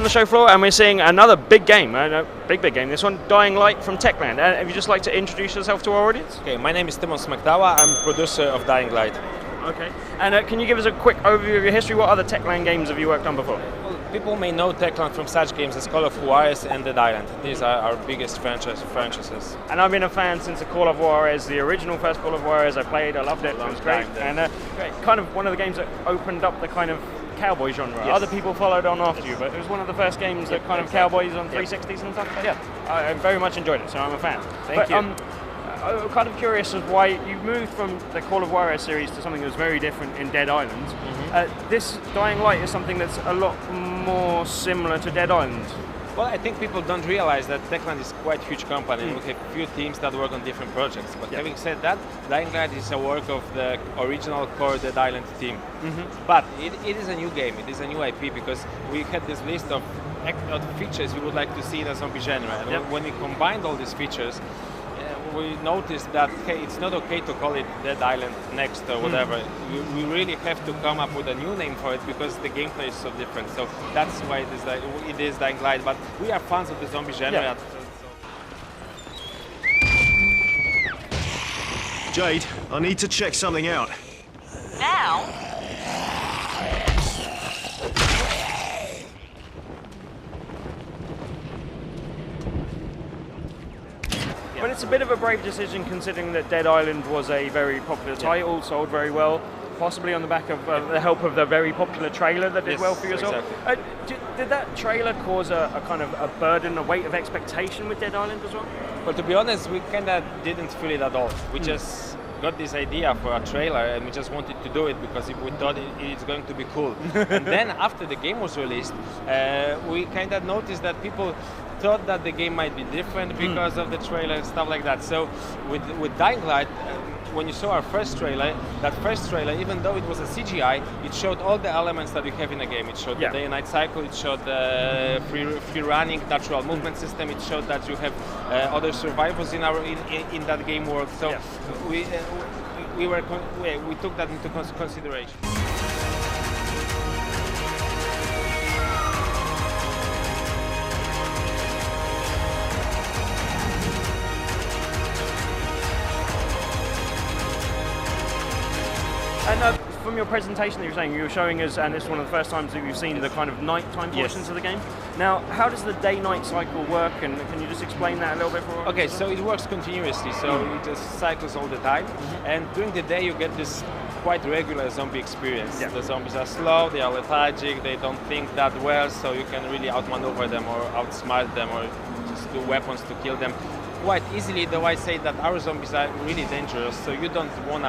on the show floor and we're seeing another big game, big game, this one, Dying Light from Techland. If you'd just like to introduce yourself to our audience? Okay, my name is Tymon Smektala, I'm producer of Dying Light. Okay, and can you give us a quick overview of your history? What other Techland games have you worked on before? Well, people may know Techland from such games as Call of Juarez and Dead Island. These are our biggest franchises. And I've been a fan since the Call of Juarez, the original first Call of Juarez. I played, I loved it, it was great. And kind of one of the games that opened up the kind of cowboy genre. Yes. Other people followed on after you, but it was one of the first games that kind of cowboys on 360s and stuff. Yeah, I very much enjoyed it, so I'm a fan. Thank you. I'm kind of curious of why you moved from the Call of Juarez series to something that was very different in Dead Island. This Dying Light is something that's a lot more similar to Dead Island. Well, I think people don't realize that Techland is quite a huge company. We have a few teams that work on different projects. But having said that, Dying Light is a work of the original core Dead Island team. But it is a new game, it is a new IP, because we had this list of features we would like to see in a zombie genre. And when we combined all these features, we noticed that, hey, it's not okay to call it Dead Island Next or whatever. We really have to come up with a new name for it because the gameplay is so different. So that's why it is Dying Light. But we are fans of the zombie genre. Yeah. Jade, I need to check something out. Now? But it's a bit of a brave decision considering that Dead Island was a very popular title, sold very well, possibly on the back of the help of the very popular trailer that did well for you as well. Exactly. Did that trailer cause a kind of a burden, a weight of expectation with Dead Island as well? Well, to be honest, we kind of didn't feel it at all. We just got this idea for a trailer and we just wanted to do it because we thought it's going to be cool. And then after the game was released, we kind of noticed that people thought that the game might be different because of the trailer and stuff like that. So with Dying Light, when you saw our first trailer, even though it was a CGI, it showed all the elements that we have in the game. It showed the day and night cycle, it showed the free running, natural movement system, it showed that you have other survivors in that game world. So we took that into consideration. And from your presentation that you were showing us, and it's one of the first times that we've seen the kind of nighttime portions of the game. Now, how does the day-night cycle work, and can you just explain that a little bit for us? Okay, so it works continuously, so it just cycles all the time, and during the day you get this quite regular zombie experience. The zombies are slow, they are lethargic, they don't think that well, so you can really outmaneuver them or outsmart them or just do weapons to kill them quite easily, though I say that our zombies are really dangerous, so you don't want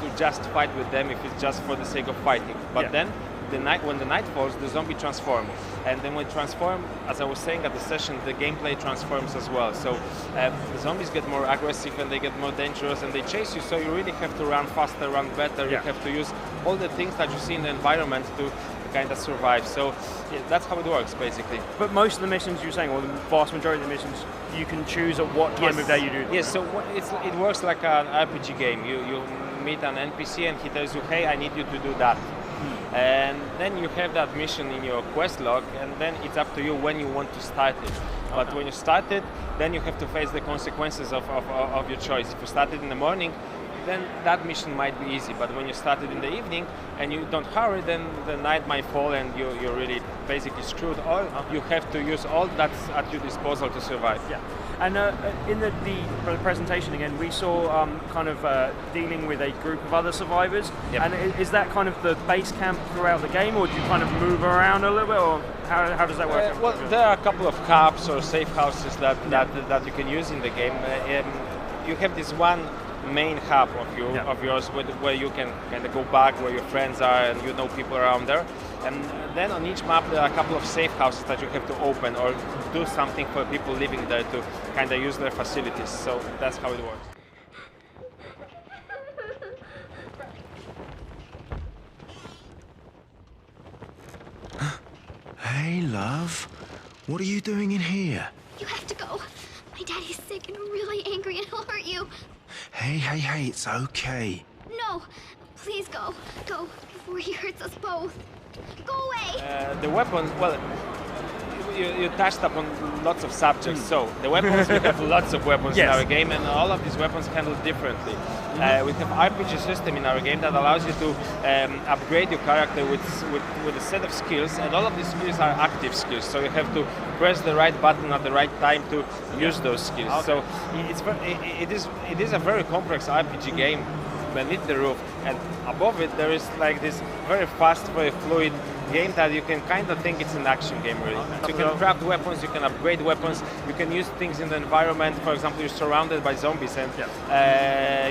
to just fight with them if it's just for the sake of fighting. But then, when the night falls, the zombie transforms. And then when it transforms, as I was saying at the session, the gameplay transforms as well. So the zombies get more aggressive and they get more dangerous and they chase you, so you really have to run faster, run better, you have to use all the things that you see in the environment to kind of survive. So that's how it works, basically. But most of the missions you're saying, or the vast majority of the missions, you can choose at what time of day you do them. Yes, so it works like an RPG game. You meet an NPC and he tells you, hey, I need you to do that. And then you have that mission in your quest log, and then it's up to you when you want to start it. But when you start it, then you have to face the consequences of your choice. If you start it in the morning, then that mission might be easy. But when you start it in the evening and you don't hurry, then the night might fall and you're really basically screwed. Or you have to use all that's at your disposal to survive. Yeah. And in the presentation again, we saw kind of dealing with a group of other survivors. And is that kind of the base camp throughout the game, or do you kind of move around a little bit, or how does that work? Well, there are a couple of caps or safe houses that you can use in the game. You have this one main hub of yours where you can kind of go back where your friends are and you know people around there. And then on each map there are a couple of safe houses that you have to open or do something for people living there to kind of use their facilities. So that's how it works. Hey, love. What are you doing in here? You have to go. My daddy's sick and really angry and he'll hurt you. Hey, it's okay. No, please go. Go before he hurts us both. Go away! The weapons, well, you touched upon lots of subjects. So the weapons, we have lots of weapons in our game, and all of these weapons handle differently. We have RPG system in our game that allows you to upgrade your character with a set of skills, and all of these skills are active skills. So you have to press the right button at the right time to use those skills. Okay. So it is a very complex RPG game beneath the roof, and above it there is like this very fast, very fluid game that you can kind of think it's an action game, really. Okay. So you can craft weapons, you can upgrade weapons, you can use things in the environment. For example, you're surrounded by zombies and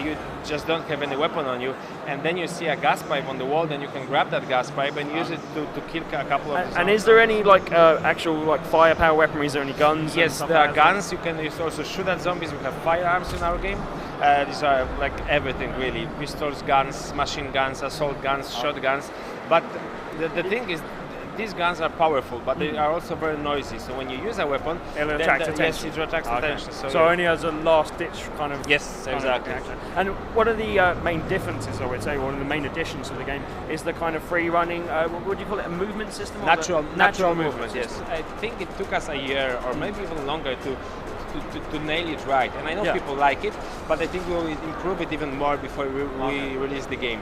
you just don't have any weapon on you, and then you see a gas pipe on the wall, then you can grab that gas pipe and use it to kill a couple of zombies. And is there any like actual like firepower weaponry? Is there any guns? Yes, there are guns. You can also shoot at zombies. We have firearms in our game. These are like everything, really. Pistols, guns, machine guns, assault guns, shotguns. But the thing is, these guns are powerful, but they are also very noisy. So when you use a weapon, it'll attract attention. Yes, it attracts attention. So only as a last-ditch kind of... Yes, exactly. And what are the main differences, I would say, or the main additions to the game? Is the kind of free running, what do you call it, a movement system? Natural movement, yes. I think it took us a year or maybe even longer to nail it right. And I know people like it, but I think we'll improve it even more before we release the game.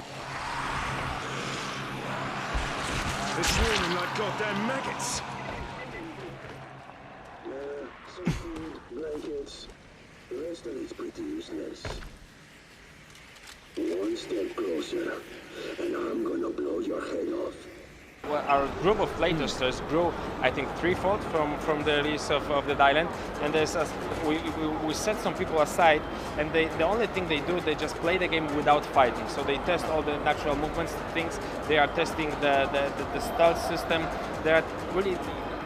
It's raining like goddamn maggots. Some food, blankets. The rest of it's pretty useless. One step closer, and I'm gonna blow your head off. Well, our group of playtesters grew, I think, threefold from the release of the island, and we set some people aside, and the only thing they do, they just play the game without fighting. So they test all the natural movements, things. They are testing the stealth system. They are really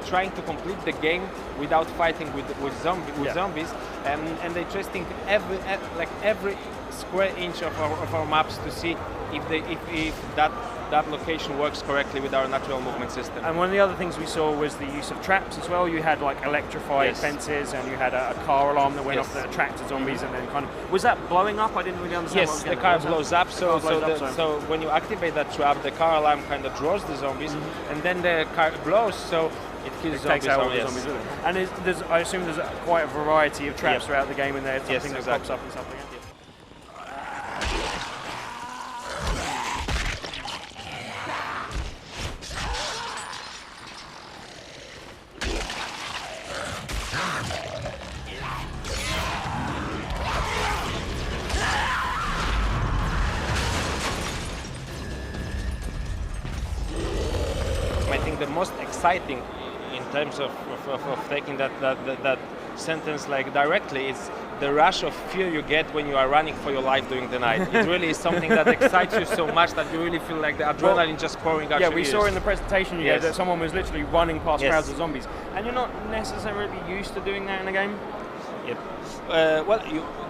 trying to complete the game without fighting with zombies, and they're testing every square inch of our maps to see if that location works correctly with our natural movement system. And one of the other things we saw was the use of traps as well. You had like electrified fences, and you had a car alarm that went off that attracted zombies, and then kind of... Was that blowing up? I didn't really understand. Yes, the car blows up, so when you activate that trap, the car alarm kind of draws the zombies, and then the car blows, so it kills zombies. Takes out all the zombies with it. And I assume there's quite a variety of traps throughout the game, and there's something that pops up and stuff like that. I think the most exciting in terms of taking that sentence like directly is the rush of fear you get when you are running for your life during the night. It really is something that excites you so much that you really feel like the adrenaline just pouring out your ears. Yeah, we saw in the presentation you gave that someone was literally running past crowds of zombies, and you're not necessarily used to doing that in a game. Yep. Well,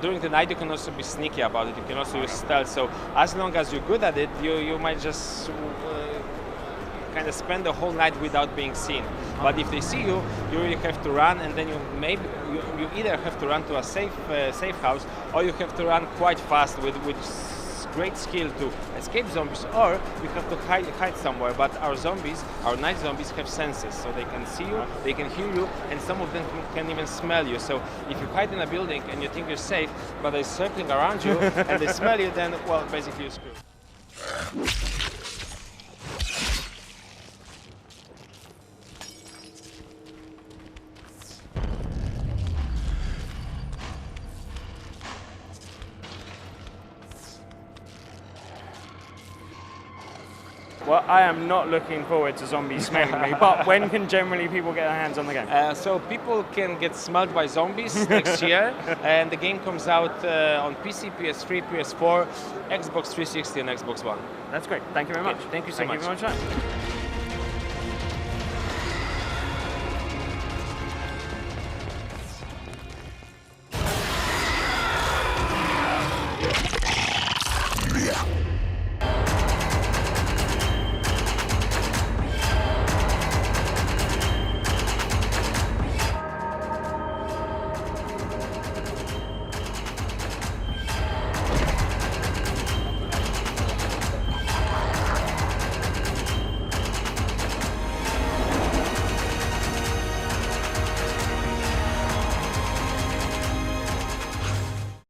during the night you can also be sneaky about it. You can also use stealth. So as long as you're good at it, you might just kind of spend the whole night without being seen. But if they see you, you really have to run, and then you either have to run to a safe house, or you have to run quite fast with great skill to escape zombies, or you have to hide somewhere. But our night zombies have senses, so they can see you, they can hear you, and some of them can even smell you. So if you hide in a building and you think you're safe, but they're circling around you and they smell you, then, well, basically you're screwed. Well, I am not looking forward to zombies smelling me, but when can generally people get their hands on the game? So people can get smelled by zombies next year, and the game comes out on PC, PS3, PS4, Xbox 360 and Xbox One. That's great. Thank you very much. Thank you so much. Thank you very much.